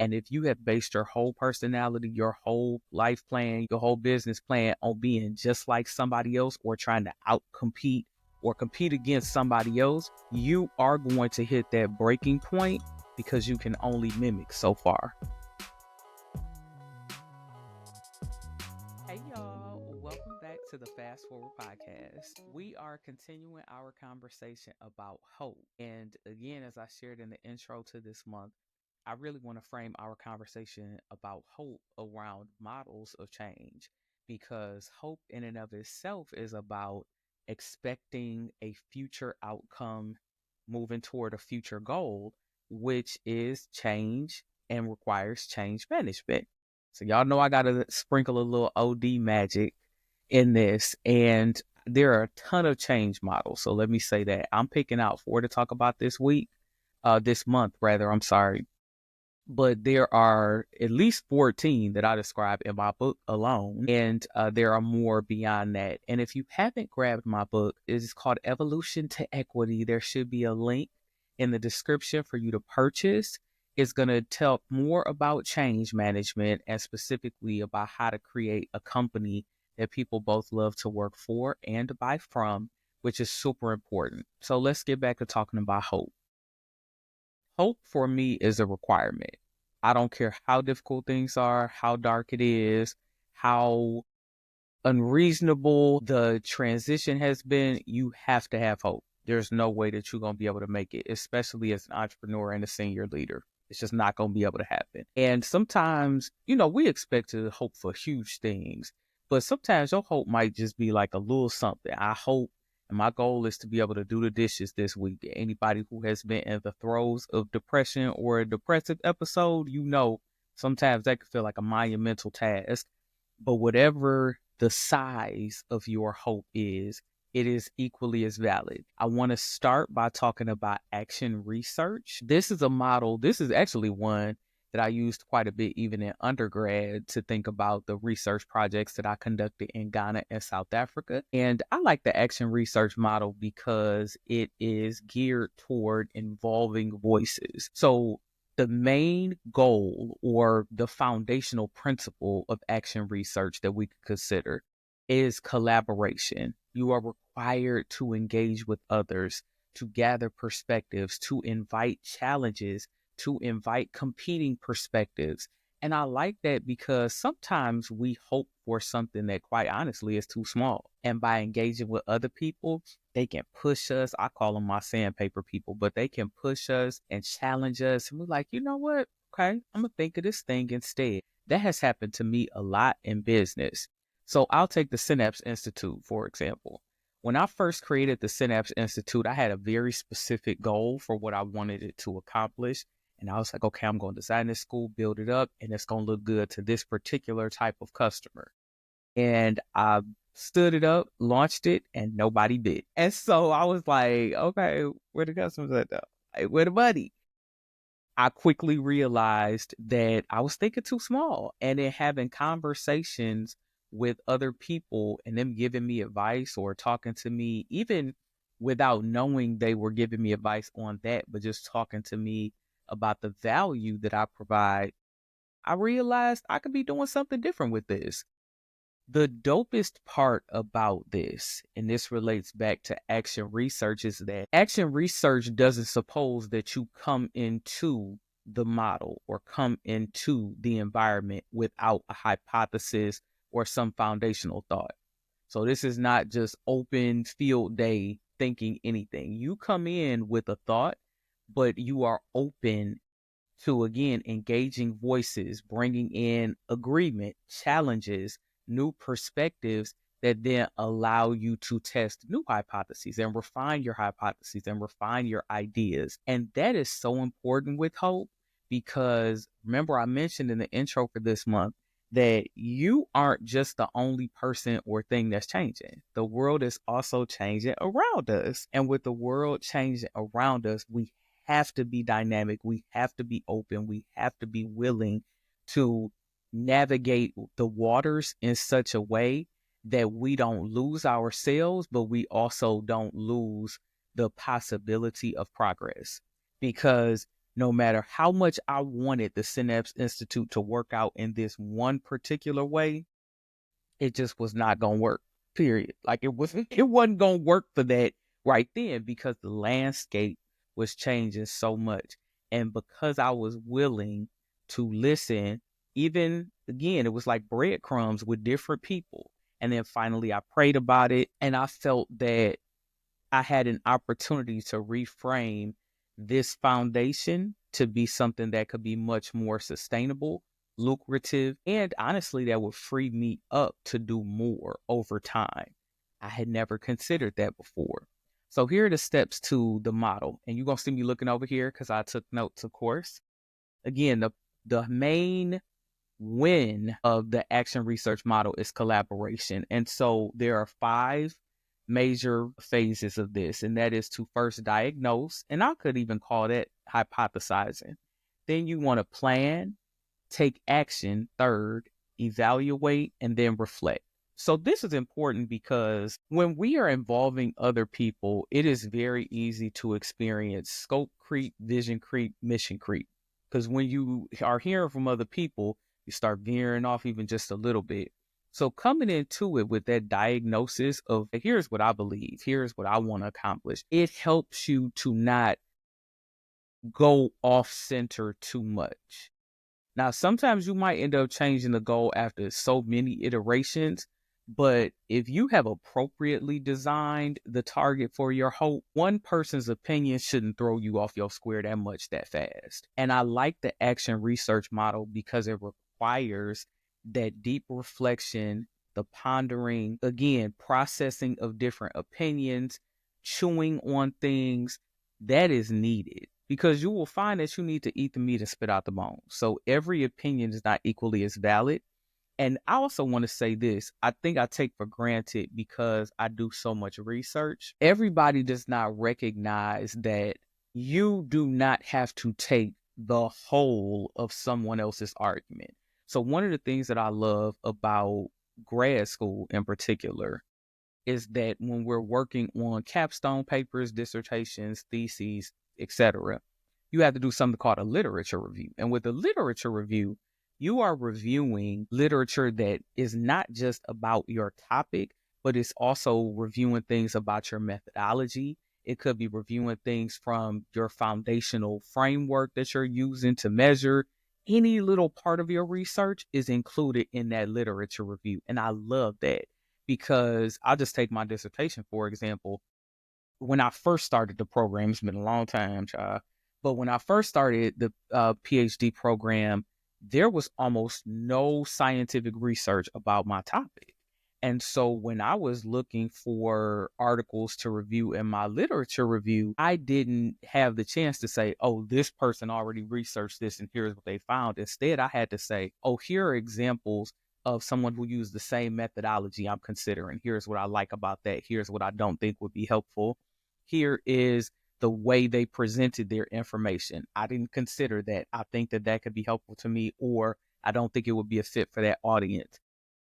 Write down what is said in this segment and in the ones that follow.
And if you have based your whole personality, your whole life plan, your whole business plan on being just like somebody else or trying to outcompete or compete against somebody else, you are going to hit that breaking point because you can only mimic so far. Hey y'all, welcome back to the Fast Forward Podcast. We are continuing our conversation about hope. And again, as I shared in the intro to this month, I really want to frame our conversation about hope around models of change because hope in and of itself is about expecting a future outcome, moving toward a future goal, which is change and requires change management. So y'all know I got to sprinkle a little OD magic in this, and there are a ton of change models. So let me say that I'm picking out four to talk about this month rather, I'm sorry. But there are at least 14 that I describe in my book alone, and there are more beyond that. And if you haven't grabbed my book, it is called Evolution to Equity. There should be a link in the description for you to purchase. It's going to tell more about change management and specifically about how to create a company that people both love to work for and to buy from, which is super important. So let's get back to talking about hope. Hope for me is a requirement. I don't care how difficult things are, how dark it is, how unreasonable the transition has been, you have to have hope. There's no way that you're going to be able to make it, especially as an entrepreneur and a senior leader. It's just not going to be able to happen. And sometimes, we expect to hope for huge things, but sometimes your hope might just be like a little something. I hope, and my goal is to be able to do the dishes this week. Anybody who has been in the throes of depression or a depressive episode, sometimes that can feel like a monumental task. But whatever the size of your hope is, it is equally as valid. I want to start by talking about action research. This is a model. This is actually one that I used quite a bit even in undergrad to think about the research projects that I conducted in Ghana and South Africa. And I like the action research model because it is geared toward involving voices. So the main goal or the foundational principle of action research that we could consider is collaboration. You are required to engage with others, to gather perspectives, to invite challenges, to invite competing perspectives. And I like that because sometimes we hope for something that quite honestly is too small. And by engaging with other people, they can push us. I call them my sandpaper people, but they can push us and challenge us. And we're like, you know what? Okay, I'm going to think of this thing instead. That has happened to me a lot in business. So I'll take the Synapse Institute, for example. When I first created the Synapse Institute, I had a very specific goal for what I wanted it to accomplish. And I was like, okay, I'm going to design this school, build it up, and it's going to look good to this particular type of customer. And I stood it up, launched it, and nobody bid. And so I was like, okay, where the customers at though? Like, where the money? I quickly realized that I was thinking too small, and in having conversations with other people and them giving me advice or talking to me, even without knowing they were giving me advice on that, but just talking to me about the value that I provide, I realized I could be doing something different with this. The dopest part about this, and this relates back to action research, is that action research doesn't suppose that you come into the model or come into the environment without a hypothesis or some foundational thought. So this is not just open field day thinking anything. You come in with a thought, but you are open to, again, engaging voices, bringing in agreement, challenges, new perspectives that then allow you to test new hypotheses and refine your hypotheses and refine your ideas. And that is so important with hope because remember, I mentioned in the intro for this month that you aren't just the only person or thing that's changing. The world is also changing around us. And with the world changing around us, we have to be dynamic. We have to be open. We have to be willing to navigate the waters in such a way that we don't lose ourselves, but we also don't lose the possibility of progress. Because no matter how much I wanted the Synapse Institute to work out in this one particular way, it just was not gonna work. Period. Like it wasn't gonna work for that right then because the landscape was changing so much. And because I was willing to listen, even again, it was like breadcrumbs with different people. And then finally I prayed about it and I felt that I had an opportunity to reframe this foundation to be something that could be much more sustainable, lucrative, and honestly, that would free me up to do more over time. I had never considered that before. So here are the steps to the model. And you're going to see me looking over here because I took notes, of course. Again, the main win of the action research model is collaboration. And so there are 5 major phases of this, and that is to first diagnose, and I could even call that hypothesizing. Then you want to plan, take action, third, evaluate, and then reflect. So this is important because when we are involving other people, it is very easy to experience scope creep, vision creep, mission creep. Because when you are hearing from other people, you start veering off even just a little bit. So coming into it with that diagnosis of here's what I believe, here's what I want to accomplish, it helps you to not go off center too much. Now, sometimes you might end up changing the goal after so many iterations, but if you have appropriately designed the target for your hope, one person's opinion shouldn't throw you off your square that much that fast. And I like the action research model because it requires that deep reflection, the pondering, again, processing of different opinions, chewing on things that is needed because you will find that you need to eat the meat and spit out the bones. So every opinion is not equally as valid. And I also want to say this, I think I take for granted because I do so much research. Everybody does not recognize that you do not have to take the whole of someone else's argument. So one of the things that I love about grad school in particular is that when we're working on capstone papers, dissertations, theses, etc., you have to do something called a literature review. And with a literature review, you are reviewing literature that is not just about your topic, but it's also reviewing things about your methodology. It could be reviewing things from your foundational framework that you're using to measure. Any little part of your research is included in that literature review. And I love that because I'll just take my dissertation, for example. When I first started the program, it's been a long time, child, but when I first started the PhD program, there was almost no scientific research about my topic. And so when I was looking for articles to review in my literature review, I didn't have the chance to say, oh, this person already researched this and here's what they found. Instead, I had to say, oh, here are examples of someone who used the same methodology I'm considering. Here's what I like about that. Here's what I don't think would be helpful. Here is the way they presented their information. I didn't consider that. I think that that could be helpful to me, or I don't think it would be a fit for that audience.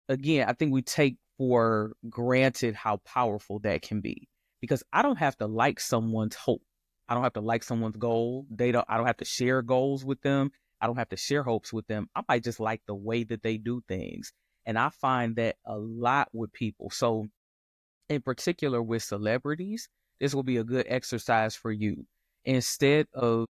Again, I think we take for granted how powerful that can be because I don't have to like someone's hope. I don't have to like someone's goal. I don't have to share goals with them. I don't have to share hopes with them. I might just like the way that they do things. And I find that a lot with people. So in particular with celebrities, this will be a good exercise for you. Instead of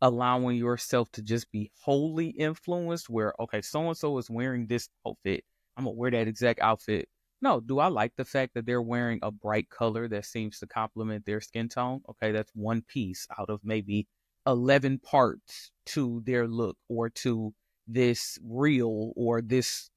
allowing yourself to just be wholly influenced where, okay, so-and-so is wearing this outfit, I'm going to wear that exact outfit. No, do I like the fact that they're wearing a bright color that seems to complement their skin tone? Okay, that's one piece out of maybe 11 parts to their look or to this reel or this,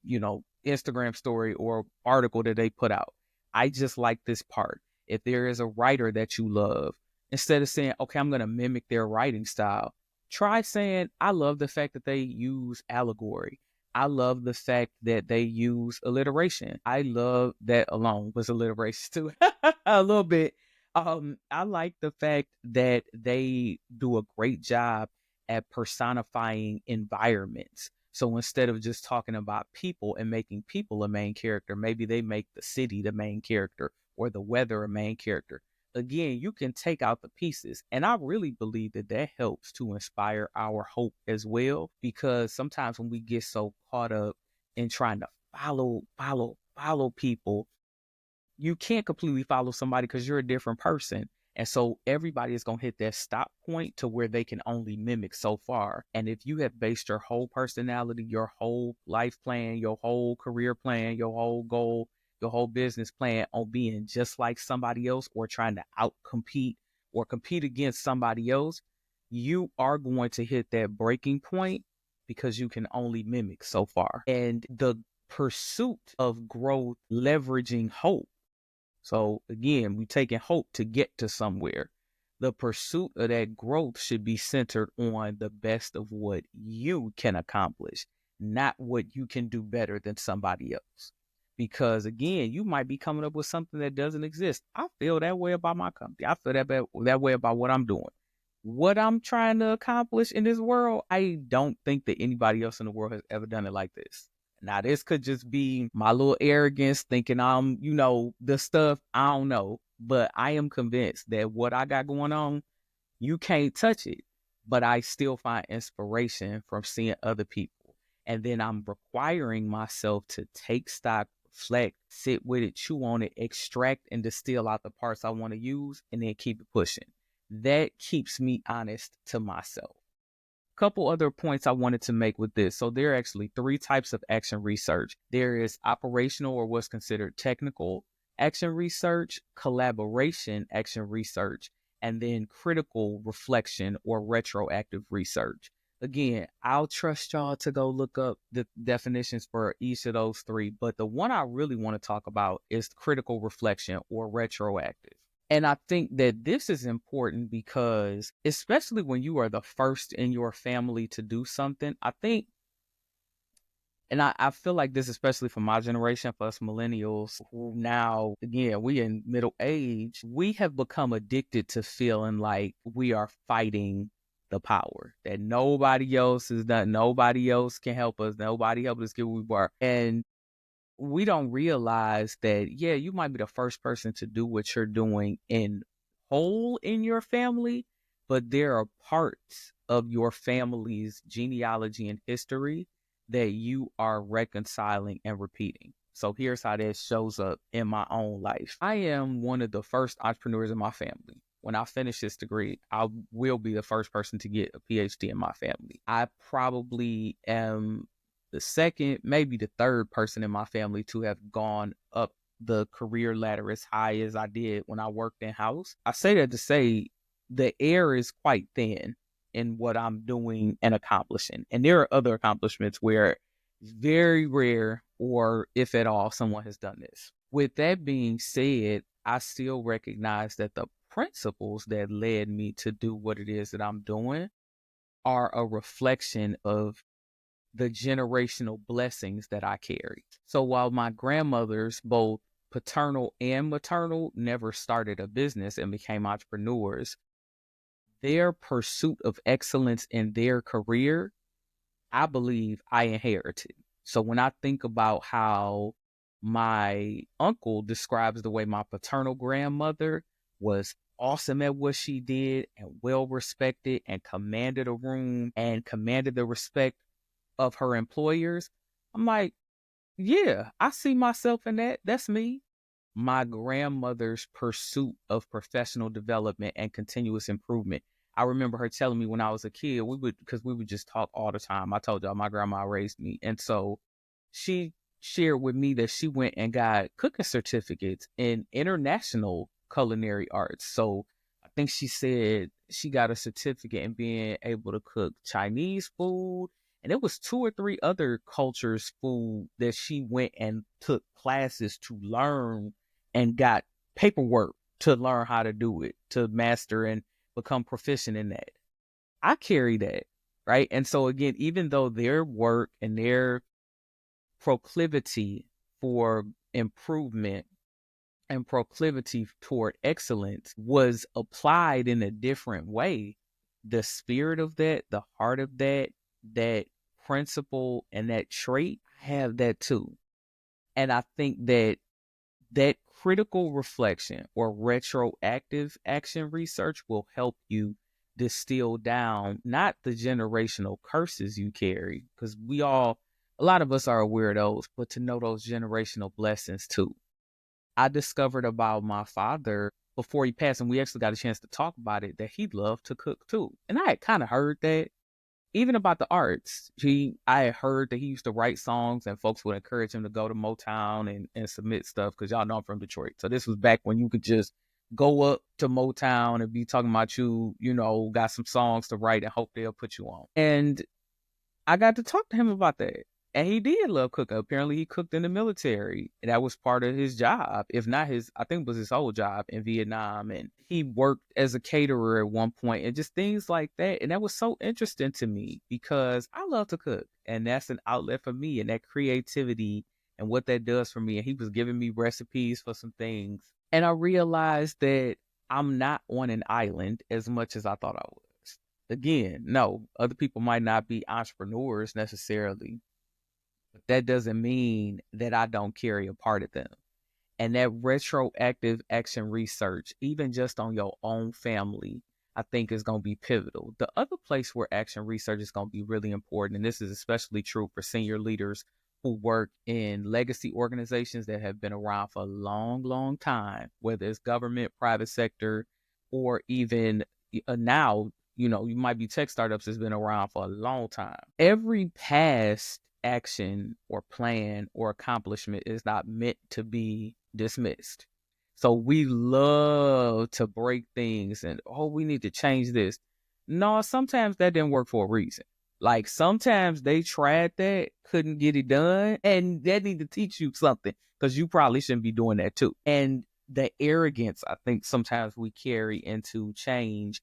Instagram story or article that they put out. I just like this part. If there is a writer that you love, instead of saying, okay, I'm going to mimic their writing style, try saying, I love the fact that they use allegory. I love the fact that they use alliteration. I love that alone was alliteration too, a little bit. I like the fact that they do a great job at personifying environments. So instead of just talking about people and making people a main character, maybe they make the city the main character or the weather a main character. again, you can take out the pieces. And I really believe that that helps to inspire our hope as well, because sometimes when we get so caught up in trying to follow people, you can't completely follow somebody because you're a different person. And so everybody is going to hit that stop point to where they can only mimic so far. And if you have based your whole personality, your whole life plan, your whole career plan, your whole goal, your whole business plan on being just like somebody else or trying to out compete or compete against somebody else, you are going to hit that breaking point because you can only mimic so far. And the pursuit of growth, leveraging hope. So again, we taking hope to get to somewhere. The pursuit of that growth should be centered on the best of what you can accomplish, not what you can do better than somebody else. Because again, you might be coming up with something that doesn't exist. I feel that way about my company. I feel that way about what I'm doing. What I'm trying to accomplish in this world, I don't think that anybody else in the world has ever done it like this. Now, this could just be my little arrogance thinking I'm, the stuff, I don't know. But I am convinced that what I got going on, you can't touch it. But I still find inspiration from seeing other people. And then I'm requiring myself to take stock, reflect, sit with it, chew on it, extract and distill out the parts I want to use, and then keep it pushing. That keeps me honest to myself. Couple other points I wanted to make with this. So there are actually 3 types of action research. There is operational, or what's considered technical action research, collaboration action research, and then critical reflection or retroactive research. Again, I'll trust y'all to go look up the definitions for each of those 3, but the one I really want to talk about is critical reflection or retroactive. And I think that this is important because, especially when you are the first in your family to do something, I think, and I feel like this, especially for my generation, for us millennials, who now, again, we in middle age, we have become addicted to feeling like we are fighting the power, that nobody else is done, nobody else can help us, nobody helped us get where we were. And we don't realize that, yeah, you might be the first person to do what you're doing in whole in your family, but there are parts of your family's genealogy and history that you are reconciling and repeating. So here's how that shows up in my own life. I am one of the first entrepreneurs in my family. When I finish this degree, I will be the first person to get a PhD in my family. I probably am the second, maybe the third person in my family to have gone up the career ladder as high as I did when I worked in house. I say that to say the air is quite thin in what I'm doing and accomplishing. And there are other accomplishments where it's very rare, or if at all, someone has done this. With that being said, I still recognize that the principles that led me to do what it is that I'm doing are a reflection of the generational blessings that I carry. So while my grandmothers, both paternal and maternal, never started a business and became entrepreneurs, their pursuit of excellence in their career, I believe I inherited. So when I think about how my uncle describes the way my paternal grandmother was awesome at what she did and well respected and commanded a room and commanded the respect of her employers, I'm like, yeah, I see myself in that. That's me. My grandmother's pursuit of professional development and continuous improvement. I remember her telling me when I was a kid, because we would just talk all the time. I told y'all my grandma raised me. And so she shared with me that she went and got cooking certificates in international culinary arts. So I think she said she got a certificate in being able to cook Chinese food. And it was 2 or 3 other cultures' food that she went and took classes to learn and got paperwork to learn how to do it, to master and become proficient in that. I carry that, right? And so again, even though their work and their proclivity for improvement and proclivity toward excellence was applied in a different way, the spirit of that, the heart of that, that principle and that trait, I have that too. And I think that That critical reflection or retroactive action research will help you distill down not the generational curses you carry, because a lot of us are aware of those, but to know those generational blessings too. I discovered about my father before he passed, and we actually got a chance to talk about it, that he loved to cook too. And I had kind of heard that, even about the arts. I had heard that he used to write songs and folks would encourage him to go to Motown and submit stuff, because y'all know I'm from Detroit. So this was back when you could just go up to Motown and be talking about got some songs to write and hope they'll put you on. And I got to talk to him about that. And he did love cooking. Apparently, he cooked in the military. And that was part of his job. If not I think it was his whole job in Vietnam. And he worked as a caterer at one point and just things like that. And that was so interesting to me because I love to cook. And that's an outlet for me and that creativity and what that does for me. And he was giving me recipes for some things. And I realized that I'm not on an island as much as I thought I was. Again, no, other people might not be entrepreneurs necessarily, but that doesn't mean that I don't carry a part of them. And that retroactive action research, even just on your own family, I think is going to be pivotal. The other place where action research is going to be really important, and this is especially true for senior leaders who work in legacy organizations that have been around for a long, long time, whether it's government, private sector, or even now, you might be tech startups that's been around for a long time. Every past action or plan or accomplishment is not meant to be dismissed. So we love to break things and, we need to change this. No, sometimes that didn't work for a reason. Like sometimes they tried that, couldn't get it done, and that need to teach you something, because you probably shouldn't be doing that too. And the arrogance I think sometimes we carry into change,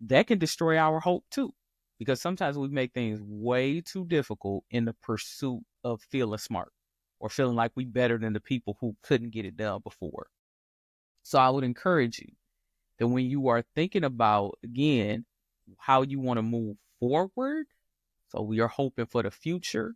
that can destroy our hope too, because sometimes we make things way too difficult in the pursuit of feeling smart or feeling like we better than the people who couldn't get it done before. So I would encourage you that when you are thinking about, again, how you want to move forward, so we are hoping for the future,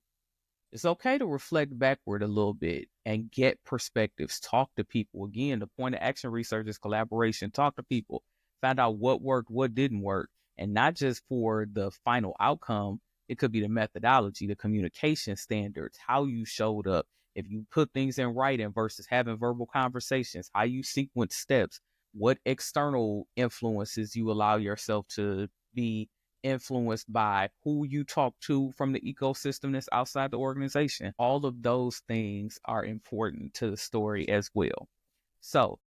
it's okay to reflect backward a little bit and get perspectives. Talk to people. Again, the point of action research is collaboration. Talk to people. Find out what worked, what didn't work. And not just for the final outcome. It could be the methodology, the communication standards, how you showed up. If you put things in writing versus having verbal conversations, how you sequence steps, what external influences you allow yourself to be influenced by, who you talk to from the ecosystem that's outside the organization. All of those things are important to the story as well. So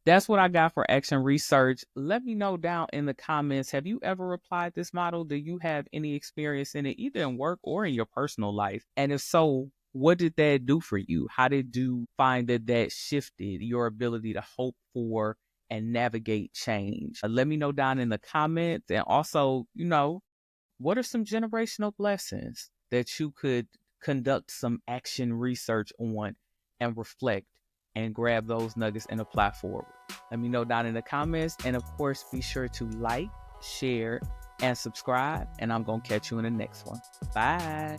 that's what I got for action research. Let me know down in the comments, have you ever applied this model? Do you have any experience in it, either in work or in your personal life? And if so, what did that do for you? How did you find that shifted your ability to hope for and navigate change? Let me know down in the comments. And also, what are some generational blessings that you could conduct some action research on and reflect and grab those nuggets and apply forward? Let me know down in the comments. And of course, be sure to like, share, and subscribe. And I'm going to catch you in the next one. Bye.